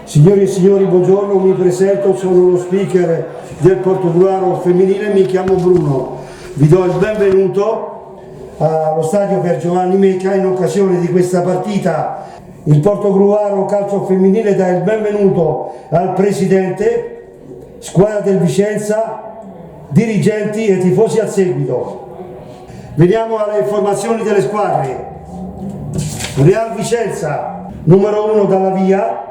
Signori e signori, buongiorno, mi presento, sono lo speaker del Portogruaro femminile, mi chiamo Bruno. Vi do il benvenuto allo stadio per Giovanni Mecca in occasione di questa partita. Il Portogruaro calcio femminile dà il benvenuto al presidente, squadra del Vicenza, dirigenti e tifosi al seguito. Veniamo alle formazioni delle squadre. Real Vicenza, numero 1 Dalla Via,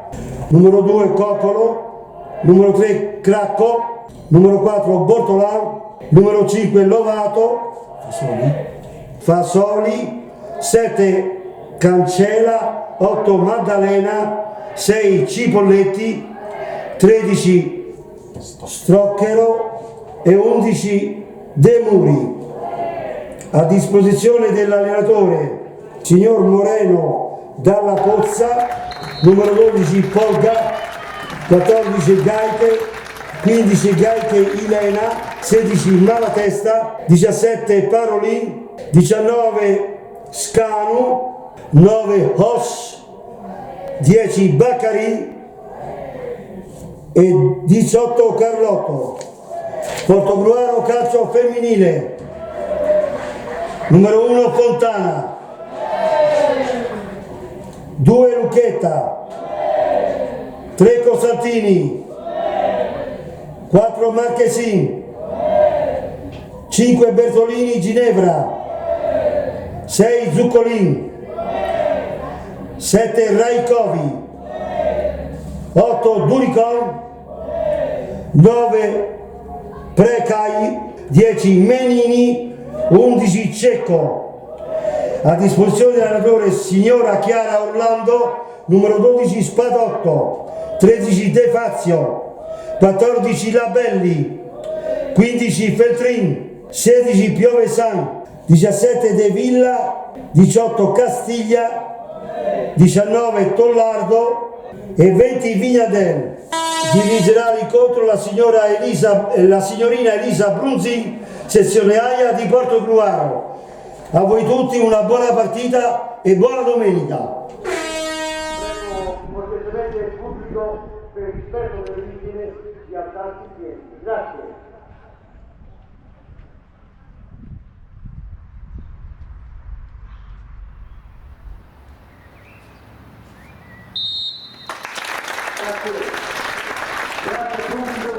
numero 2 Coccolo, numero 3 Cracco, numero 4 Bortolan, numero 5 Lovato, Fasoli, 7 Cancela, 8 Maddalena, 6 Cipolletti, 13 Strocchero e 11 De Muri. A disposizione dell'allenatore signor Moreno Dalla Pozza, numero 12 Polga, 14 Gaite, 15 Gaite Ilena, 16 Malatesta, 17 Parolin, 19 Scanu, 9 Hos, 10 Baccari e 18 Carlotto. Portogruaro calcio femminile, numero 1 Fontana, 2 Lucchetta, 3 Costantini, 4 Marchesin, 5 Bertolini Ginevra, 6 Zuccolin, 7 Raicovi, 8 Duricon, 9 Precai, 10 Menini, 11 Cecco. A disposizione dell'allenatore signora Chiara Orlando, numero 12 Spadotto, 13 De Fazio, 14 Labelli, 15 Feltrin, 16 Piovesan, 17 De Villa, 18 Castiglia, 19 Tollardo e 20 Vignadel. Dirigerà l'incontro la signorina Elisa Brunzi, sezione AIA di Portogruaro. A voi tutti una buona partita e buona domenica. Prego cortesemente il pubblico per il rispetto delle vittime di alzarsi in piedi. Grazie. Grazie pubblico.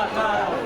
Subito!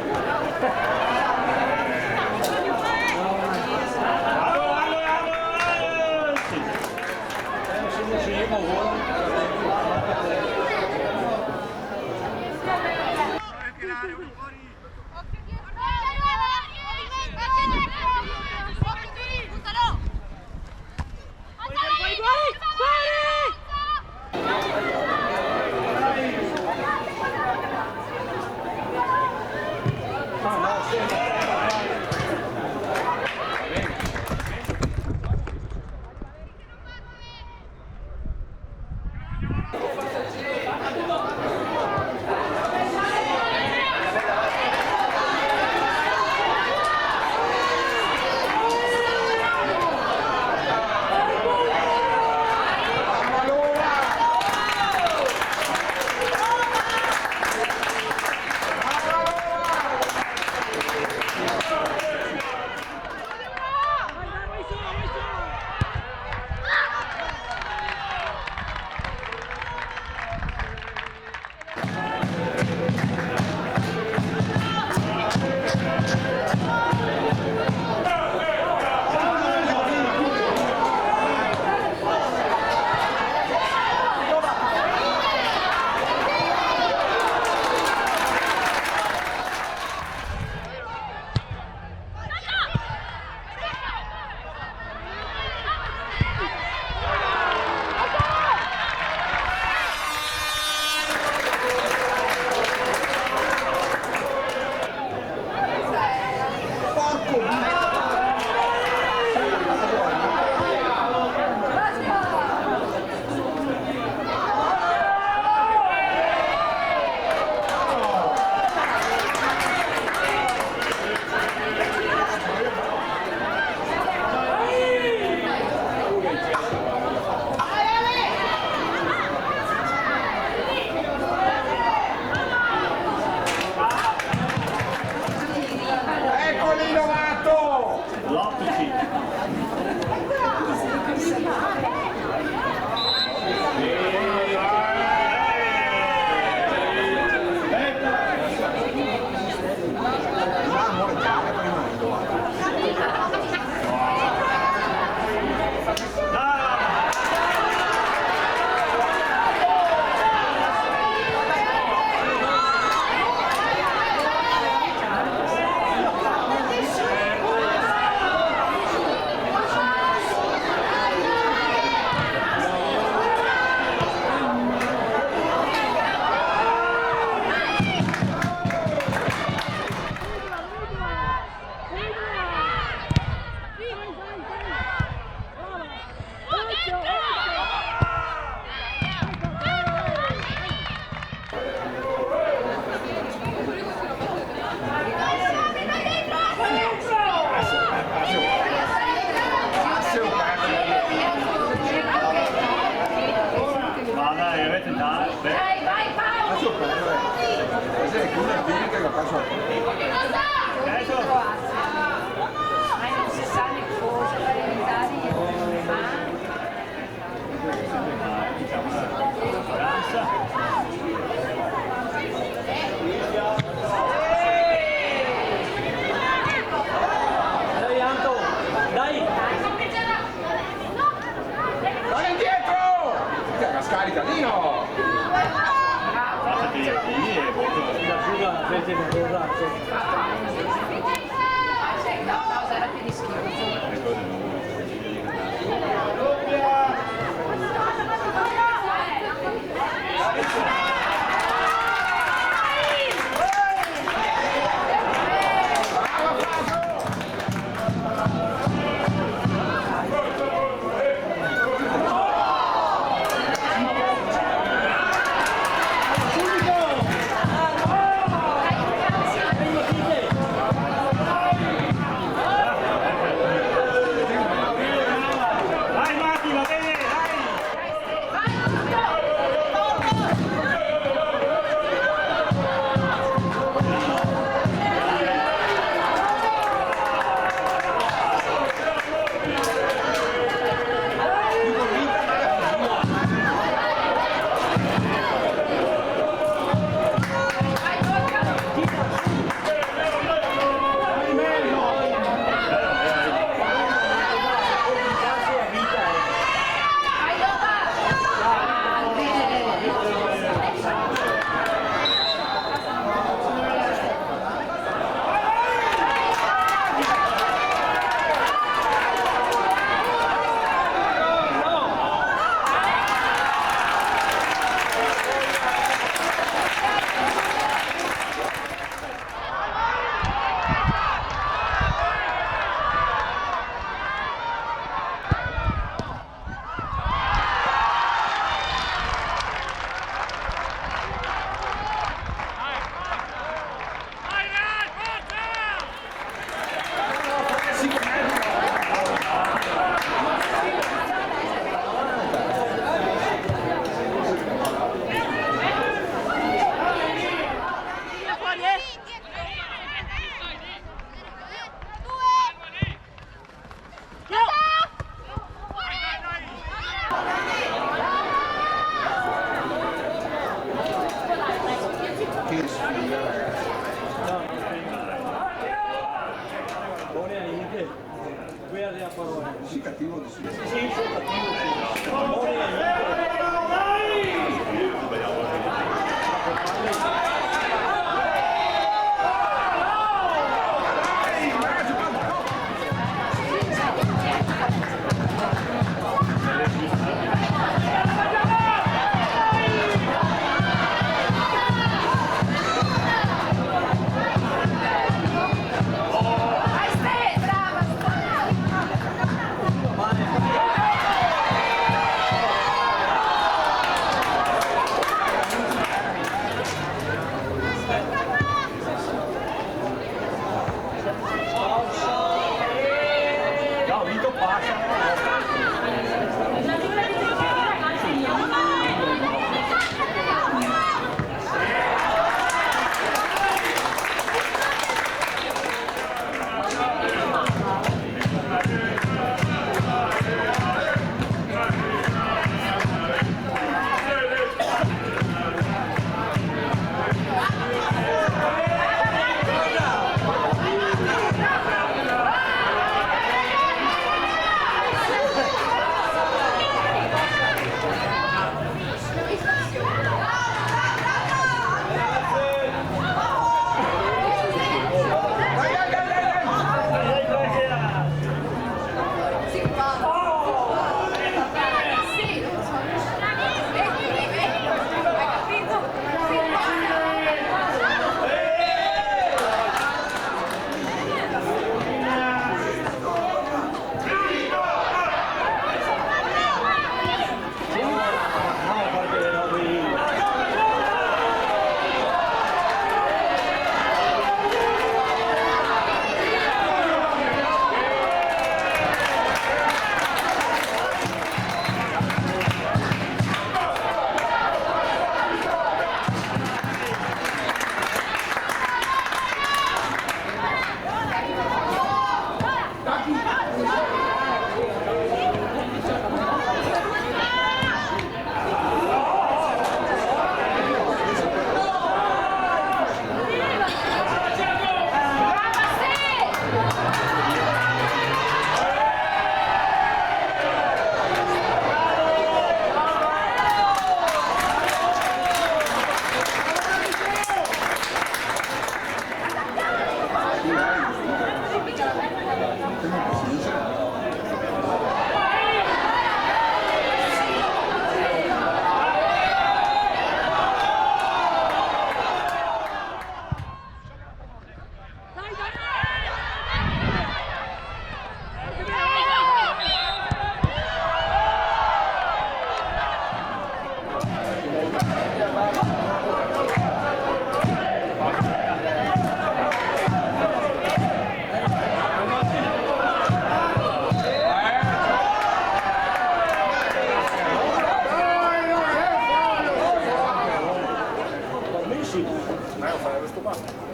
sì, cattivo di sì. Sì, sono cattivo,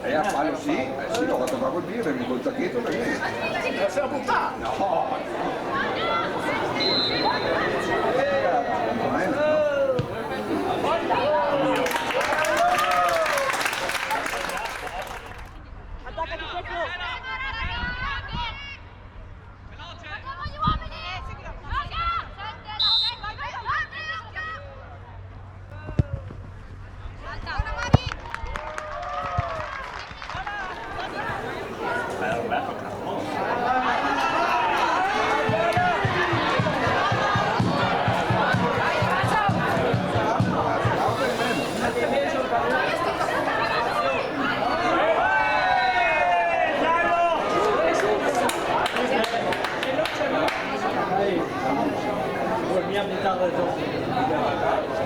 E a Palio sì, sì, ho fatto proprio il birra e mi col tacchetto perché... Se la buttata! No!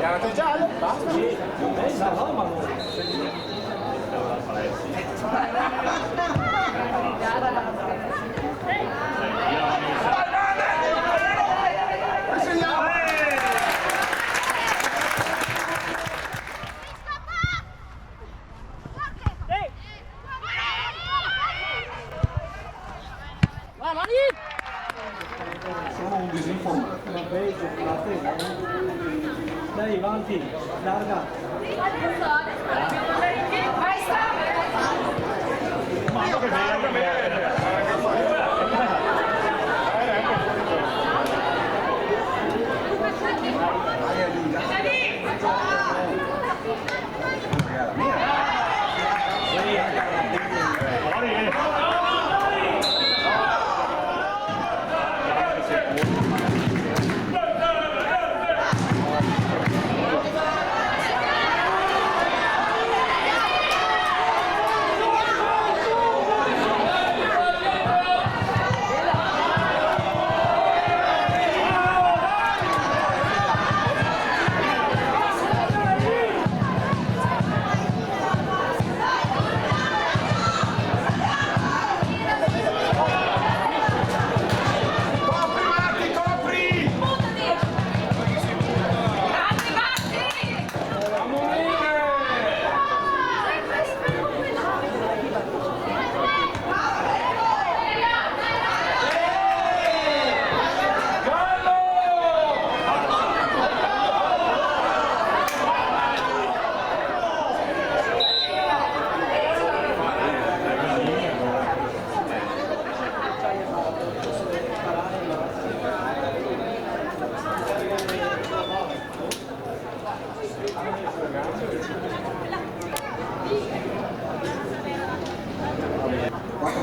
Carta gialla, basta. Sì, no, ma Sono un disinformato. dai, avanti, larga. Vai, sta! Ma che bello!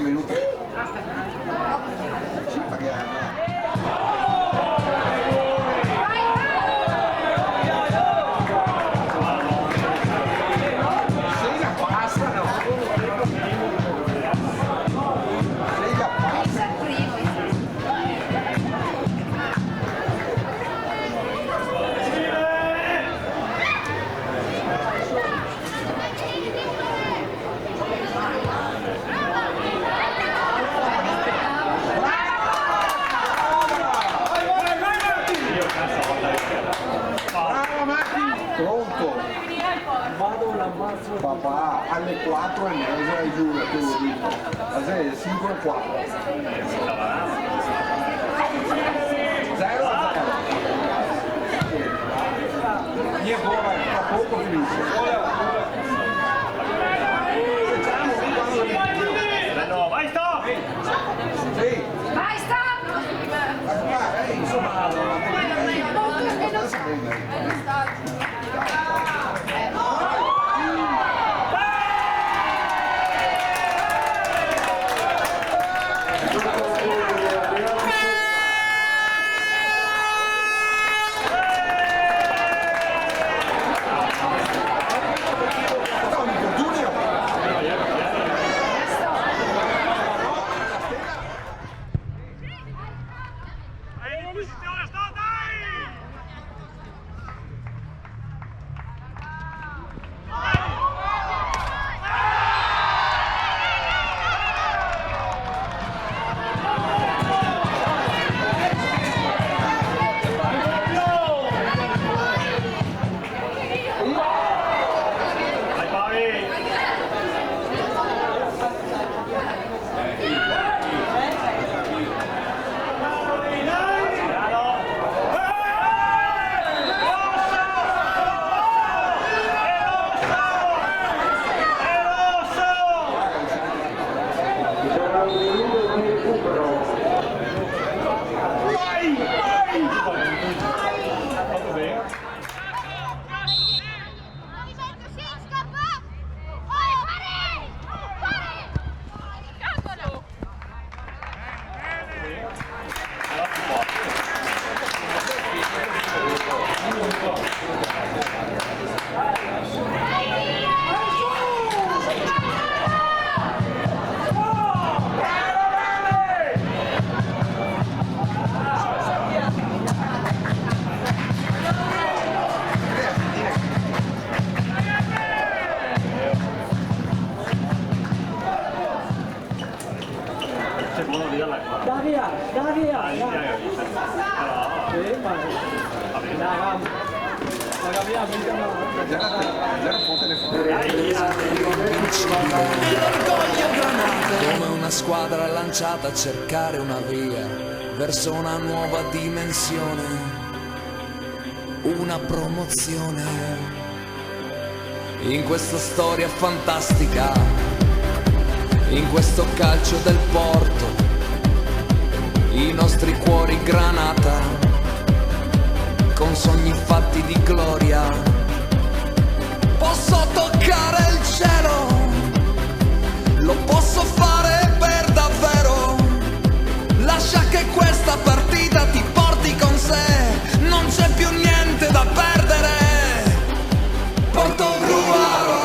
venuti. Sì, perché... Pronto? Papà, alle 4:30, giuro, te lo dico. Alle 5:04. 0-0. Mia buona, tra poco finisce. No, vai stop! Sì. Vai, stop! Insomma, Da via, da via. Sì, ma come una squadra lanciata a cercare una via verso una nuova dimensione, una promozione. In questa storia fantastica, in questo calcio del Porto, i nostri cuori granata, con sogni fatti di gloria. Posso toccare il cielo, lo posso fare per davvero. Lascia che questa partita ti porti con sé, non c'è più niente da perdere. Portogruaro.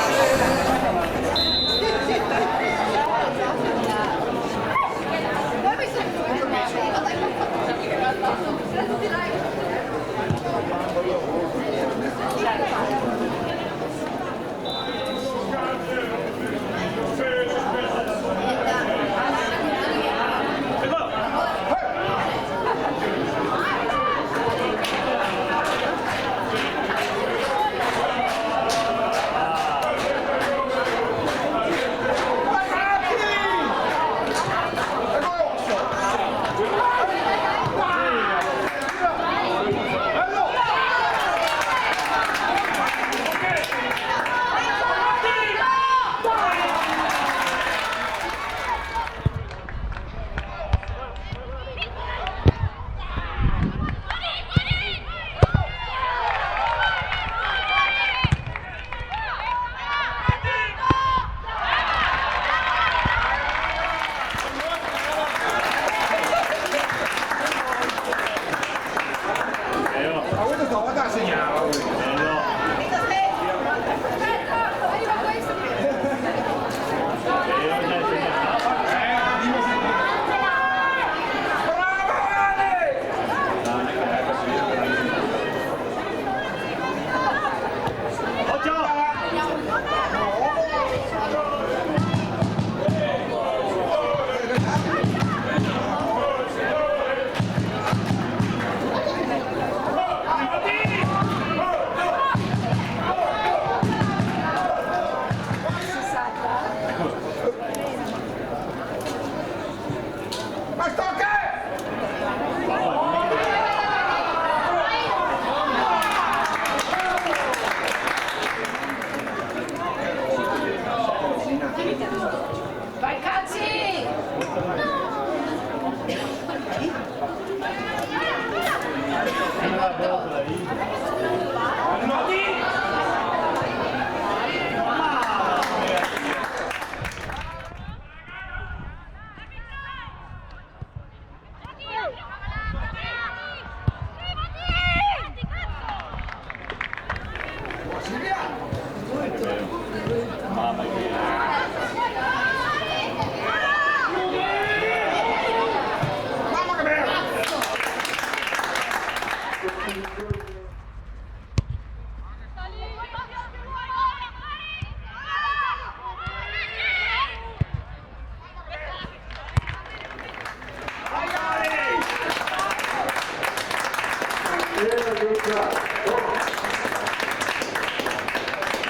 Vai Cazzi!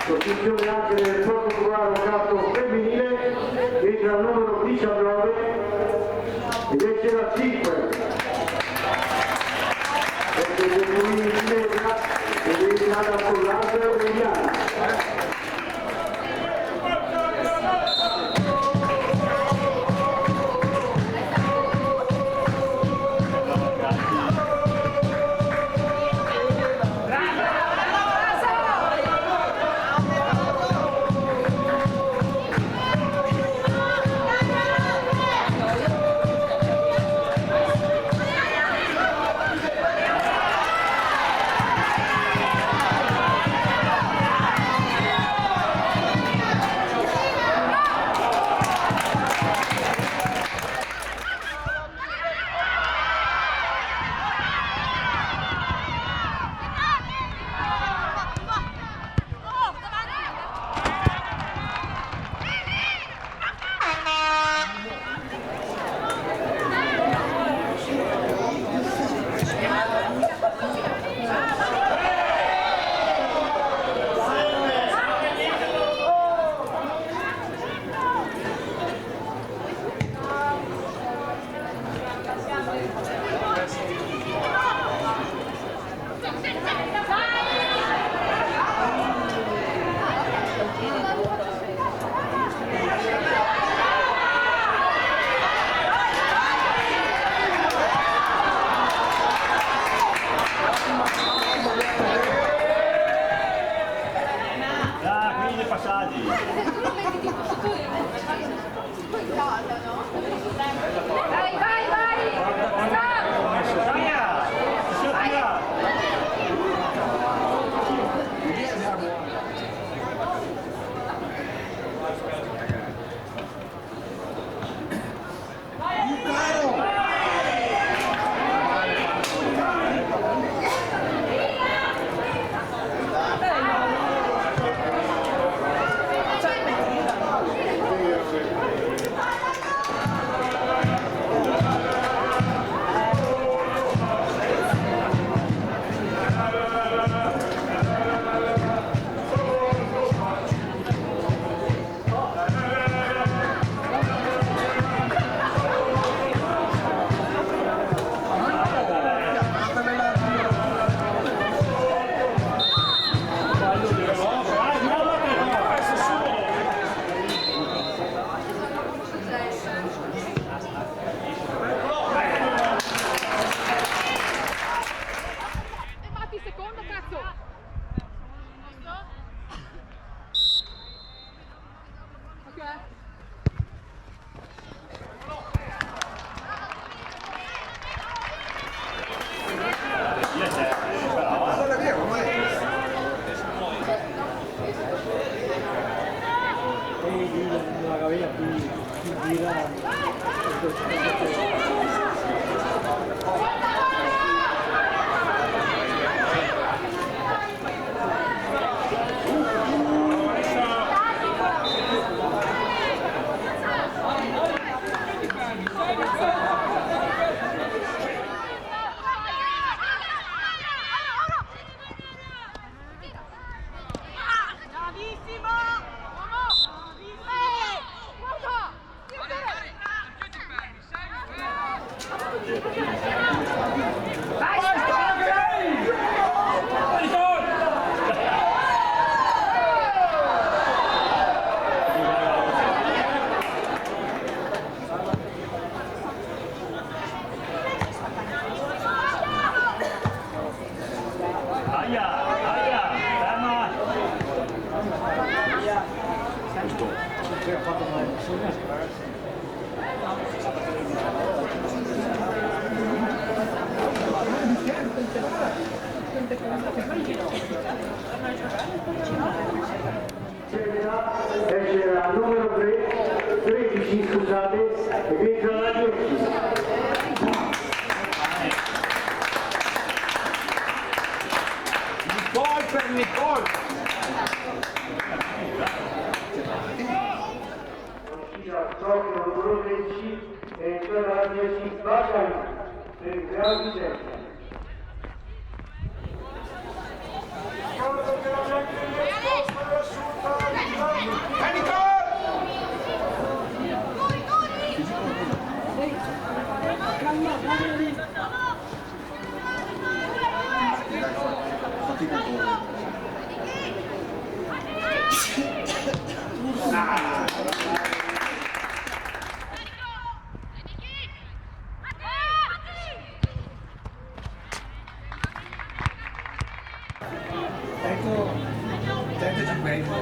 Posizione anche del Portogruaro calcio femminile, entra al numero 19 ed esce la 5 perché il Genuini in chiesa ed è entrata con l'altro mediano. Vai, vai, vai! Esce al numero 13, scusate, ed entra la 10. Nicole per Nicole. Proprio numero 13 e entra la 10. Bacai, per il grado di tempo. Tento ci penso.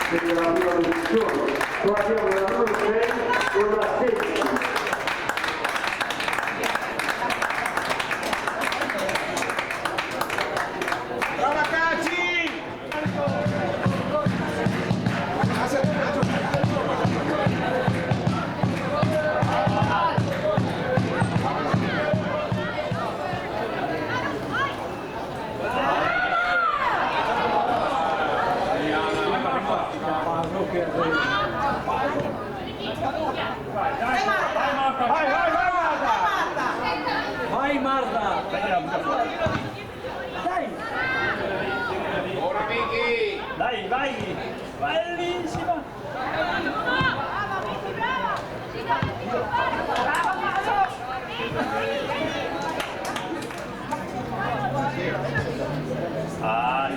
della prima posizione, poi abbiamo la numero 6 con la 16. Brava Caci! Vai Marta! Dai! Ora Miki! Dai, vai! Bellissima! Ah,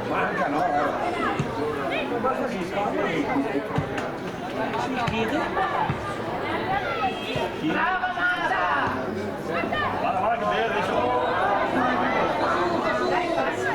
Manca no? Brava Marta! guarda che bello adesso! Dai, passa!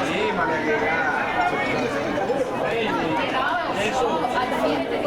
Sì, ma ne Adesso alla fine del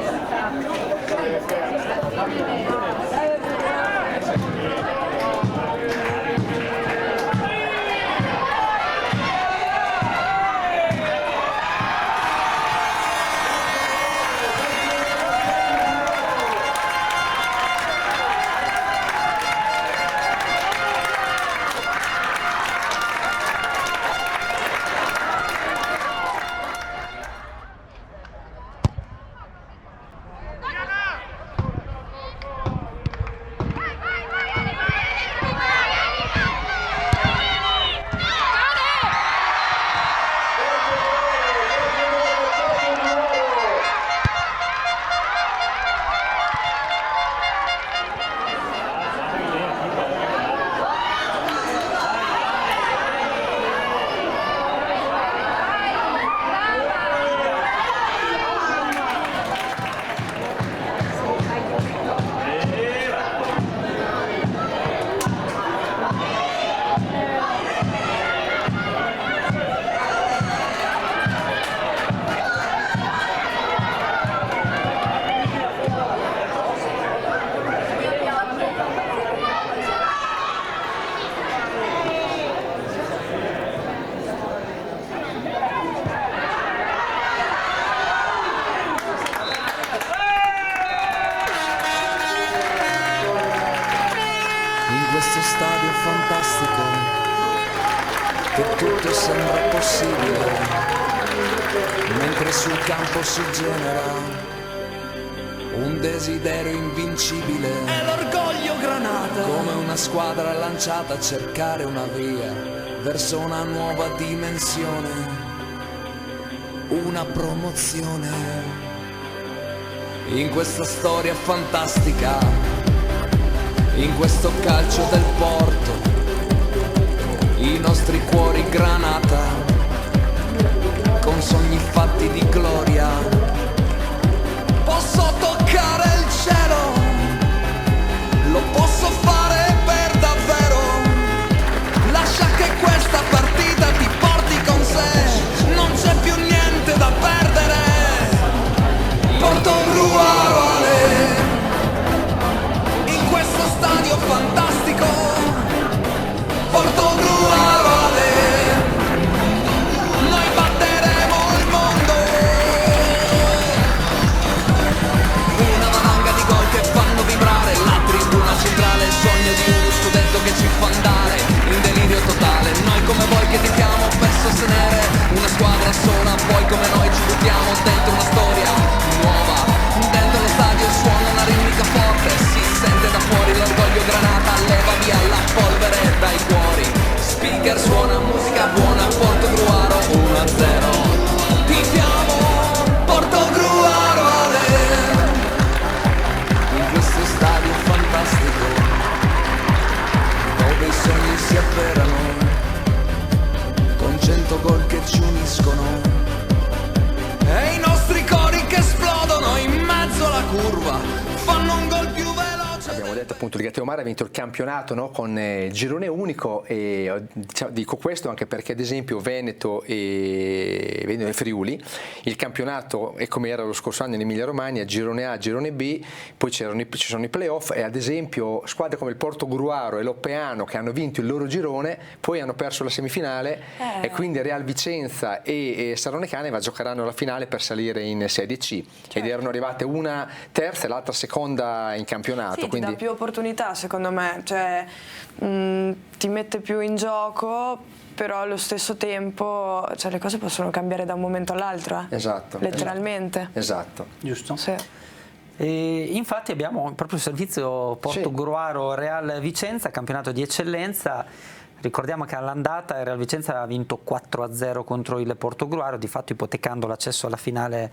In questo stadio fantastico che tutto sembra possibile, mentre sul campo si genera un desiderio invincibile. È l'orgoglio Granata, come una squadra lanciata a cercare una via verso una nuova dimensione, una promozione. In questa storia fantastica, in questo calcio del Porto, i nostri cuori Granata, con sogni fatti di gloria. Posso toccare il cielo, lo posso fare per davvero. Lascia che questa partita ti porti con sé, non c'è più niente da perdere. Portogruaro in questo stadio fantastico. Portogruaro noi batteremo il mondo. Una valanga di gol che fanno vibrare la tribuna centrale, il sogno di uno scudetto che ci fa andare in delirio totale. Noi come voi che tifiamo per sostenere una squadra sola, poi come noi ci buttiamo dentro una storia nuova. Dentro lo stadio suona una ritmica forte, si sente da fuori l'orgoglio Granata, leva via la polvere dai cuori. Speaker suona musica buona, Portogruaro 1-0. Tifiamo Portogruaro in questo stadio fantastico, dove i sogni si avverano, con 100 gol che ci uniscono, e i nostri cori che esplodono in mezzo alla curva, fanno un gol più veloce. Abbiamo detto appunto il Gateomare ha vinto il campionato, no, con il girone unico, e dico questo anche perché ad esempio Veneto e Friuli il campionato è come era lo scorso anno in Emilia Romagna, girone A, girone B, poi ci sono i playoff, e ad esempio squadre come il Portogruaro e l'Oppeano che hanno vinto il loro girone poi hanno perso la semifinale, e quindi Real Vicenza e Sarone Caneva giocheranno la finale per salire in Serie C, ed erano arrivate una terza e l'altra seconda in campionato. Sì, quindi ti dà più opportunità secondo me, cioè ti mette più in gioco, però allo stesso tempo cioè, le cose possono cambiare da un momento all'altro, esatto, letteralmente. Esatto. Giusto. Sì. E infatti abbiamo proprio il servizio Portogruaro Real Vicenza, campionato di eccellenza. Ricordiamo che all'andata il Real Vicenza ha vinto 4-0 contro il Portogruaro, di fatto ipotecando l'accesso alla finale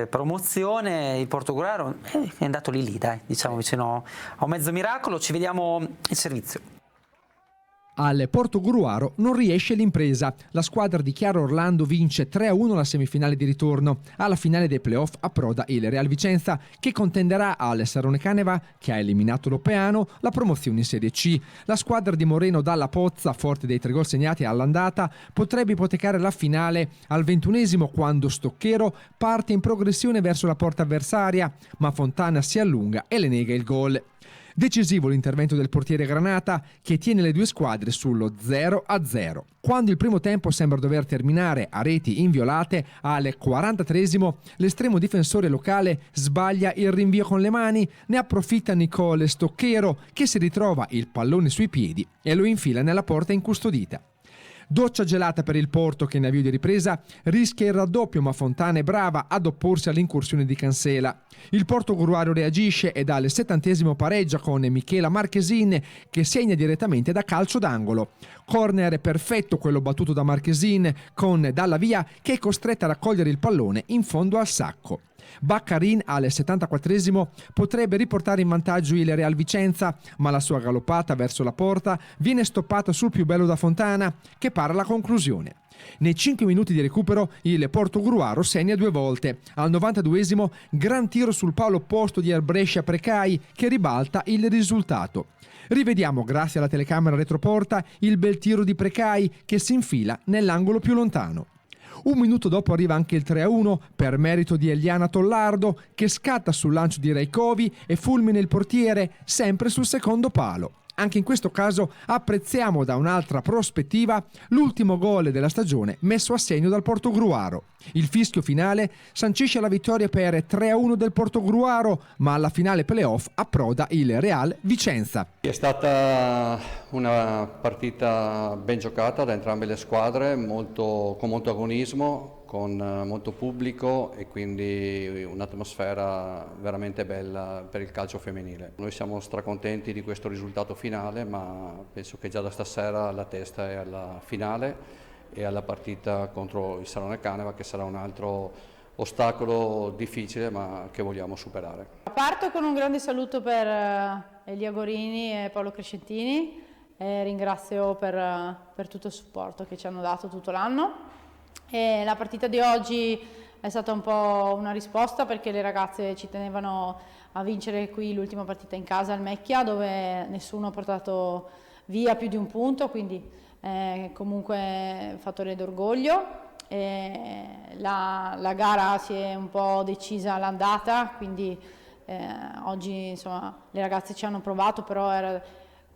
promozione. Il Portogruaro è andato lì, dai, diciamo vicino a un mezzo miracolo. Ci vediamo il servizio. Al Portogruaro non riesce l'impresa. La squadra di Chiaro Orlando vince 3-1 la semifinale di ritorno. Alla finale dei playoff approda il Real Vicenza, che contenderà al Sarone Caneva, che ha eliminato l'Oppeano, la promozione in Serie C. La squadra di Moreno Dalla Pozza, forte dei 3 gol segnati all'andata, potrebbe ipotecare la finale al 21esimo, quando Stocchero parte in progressione verso la porta avversaria, ma Fontana si allunga e le nega il gol. Decisivo l'intervento del portiere Granata, che tiene le due squadre sullo 0-0. Quando il primo tempo sembra dover terminare a reti inviolate, al 43esimo l'estremo difensore locale sbaglia il rinvio con le mani, ne approfitta Nicole Stocchero, che si ritrova il pallone sui piedi e lo infila nella porta incustodita. Doccia gelata per il Porto, che in avvio di ripresa rischia il raddoppio, ma Fontana è brava ad opporsi all'incursione di Cancela. Il Portogruaro reagisce e dal 70esimo pareggia con Michela Marchesin, che segna direttamente da calcio d'angolo. Corner perfetto quello battuto da Marchesin, con Dalla Via che è costretta a raccogliere il pallone in fondo al sacco. Baccarin al 74esimo potrebbe riportare in vantaggio il Real Vicenza, ma la sua galoppata verso la porta viene stoppata sul più bello da Fontana, che para la conclusione. Nei 5 minuti di recupero il Portogruaro segna 2 volte. Al 92esimo gran tiro sul palo opposto di Brescia Precai, che ribalta il risultato. Rivediamo, grazie alla telecamera retroporta, il bel tiro di Precai che si infila nell'angolo più lontano. Un minuto dopo arriva anche il 3-1 per merito di Eliana Tollardo, che scatta sul lancio di Raicovi e fulmina il portiere sempre sul secondo palo. Anche in questo caso apprezziamo da un'altra prospettiva l'ultimo gol della stagione messo a segno dal Portogruaro. Il fischio finale sancisce la vittoria per 3-1 del Portogruaro, ma alla finale playoff approda il Real Vicenza. È stata una partita ben giocata da entrambe le squadre, con molto agonismo, con molto pubblico e quindi un'atmosfera veramente bella per il calcio femminile. Noi siamo stracontenti di questo risultato finale, ma penso che già da stasera la testa è alla finale e alla partita contro il Salone Caneva, che sarà un altro ostacolo difficile ma che vogliamo superare. Parto con un grande saluto per Elia Gorini e Paolo Crescentini e ringrazio per tutto il supporto che ci hanno dato tutto l'anno. E la partita di oggi è stata un po' una risposta perché le ragazze ci tenevano a vincere qui l'ultima partita in casa al Mecchia, dove nessuno ha portato via più di un punto, quindi comunque fattore d'orgoglio. La gara si è un po' decisa all'andata, quindi oggi insomma le ragazze ci hanno provato, però era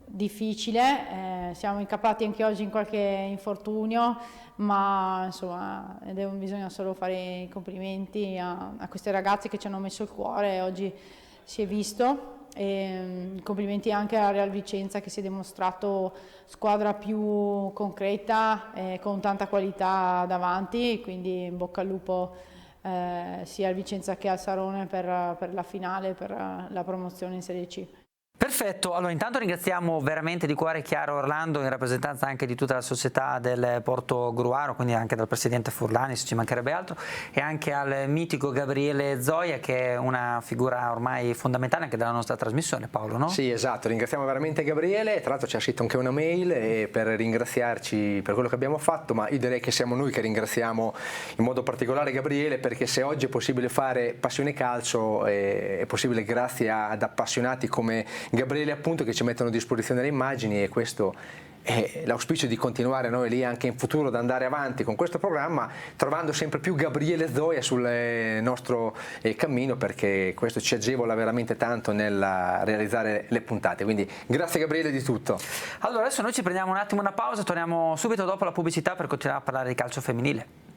difficile, siamo incappati anche oggi in qualche infortunio, ma insomma bisogna solo fare i complimenti a queste ragazze che ci hanno messo il cuore, oggi si è visto, e complimenti anche a Real Vicenza che si è dimostrato squadra più concreta, con tanta qualità davanti, quindi in bocca al lupo sia al Vicenza che al Sarone per la finale, per la promozione in Serie C. Perfetto, allora intanto ringraziamo veramente di cuore Chiara Orlando in rappresentanza anche di tutta la società del Porto Gruaro, quindi anche dal presidente Furlani, se ci mancherebbe altro, e anche al mitico Gabriele Zoia, che è una figura ormai fondamentale anche della nostra trasmissione, Paolo, no? Sì, esatto, ringraziamo veramente Gabriele, tra l'altro ci ha scritto anche una mail per ringraziarci per quello che abbiamo fatto, ma io direi che siamo noi che ringraziamo in modo particolare Gabriele, perché se oggi è possibile fare Passione Calcio è possibile grazie ad appassionati come Gabriele, appunto, che ci mettono a disposizione le immagini, e questo è l'auspicio di continuare noi lì anche in futuro, ad andare avanti con questo programma, trovando sempre più Gabriele Zoia sul nostro cammino, perché questo ci agevola veramente tanto nel realizzare le puntate. Quindi grazie Gabriele di tutto. Allora adesso noi ci prendiamo un attimo una pausa, torniamo subito dopo la pubblicità per continuare a parlare di calcio femminile.